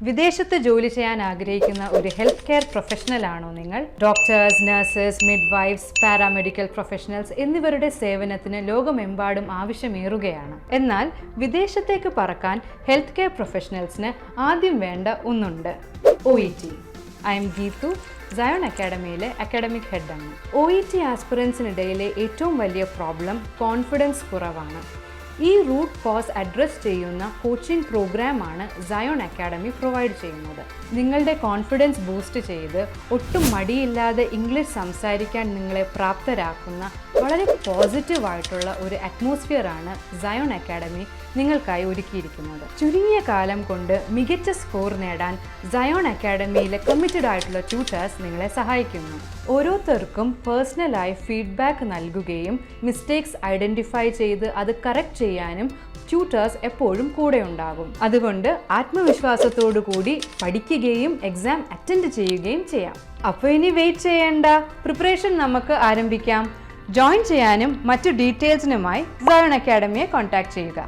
വിദേശത്ത് ജോലി ചെയ്യാൻ ആഗ്രഹിക്കുന്ന ഒരു ഹെൽത്ത് കെയർ പ്രൊഫഷണൽ ആണോ നിങ്ങൾ? Doctors, nurses, midwives, paramedical professionals എന്നിവരുടെ സേവനത്തിന് ലോകമെമ്പാടും ആവശ്യമേറുകയാണ്. എന്നാൽ വിദേശത്തേക്ക് പറക്കാൻ ഹെൽത്ത് കെയർ പ്രൊഫഷണൽസിന് ആദ്യം വേണ്ട ഒന്നുണ്ട്: OET. I'm Geethu, Zion അക്കാഡമിയിലെ അക്കാഡമിക് ഹെഡാണ്. OET ആസ്പിറൻസിനിടയിലെ ഏറ്റവും വലിയ പ്രോബ്ലം കോൺഫിഡൻസ് കുറവാണ്. ഈ റൂട്ട് കോസ് അഡ്രസ് ചെയ്യുന്ന കോച്ചിങ് പ്രോഗ്രാമാണ് സയോൺ അക്കാഡമി പ്രൊവൈഡ് ചെയ്യുന്നത്. നിങ്ങളുടെ കോൺഫിഡൻസ് ബൂസ്റ്റ് ചെയ്ത് ഒട്ടും മടിയില്ലാതെ ഇംഗ്ലീഷ് സംസാരിക്കാൻ നിങ്ങളെ പ്രാപ്തരാക്കുന്ന വളരെ പോസിറ്റീവായിട്ടുള്ള ഒരു അറ്റ്മോസ്ഫിയറാണ് സയോൺ അക്കാഡമി നിങ്ങൾക്കായി ഒരുക്കിയിരിക്കുന്നത്. ചുരുങ്ങിയ കാലം കൊണ്ട് മികച്ച സ്കോർ നേടാൻ സയോൺ അക്കാഡമിയിലെ കമ്മിറ്റഡ് ആയിട്ടുള്ള ട്യൂട്ടേഴ്സ് നിങ്ങളെ സഹായിക്കുന്നു. ഓരോരുത്തർക്കും പേഴ്സണലായി ഫീഡ്ബാക്ക് നൽകുകയും മിസ്റ്റേക്സ് ഐഡൻറ്റിഫൈ ചെയ്ത് അത് കറക്റ്റ് ചെയ്യാനും ട്യൂട്ടേഴ്സ് എപ്പോഴും കൂടെ ഉണ്ടാകും. അതുകൊണ്ട് ആത്മവിശ്വാസത്തോടു കൂടി പഠിക്കുകയും എക്സാം അറ്റൻഡ് ചെയ്യുകയും ചെയ്യാം. അപ്പോൾ ഇനി വെയിറ്റ് ചെയ്യേണ്ട, പ്രിപ്പറേഷൻ നമുക്ക് ആരംഭിക്കാം. ജോയിൻ ചെയ്യാനും മറ്റു ഡീറ്റെയിൽസിനുമായി സയോൺ അക്കാഡമിയെ കോൺടാക്ട് ചെയ്യുക.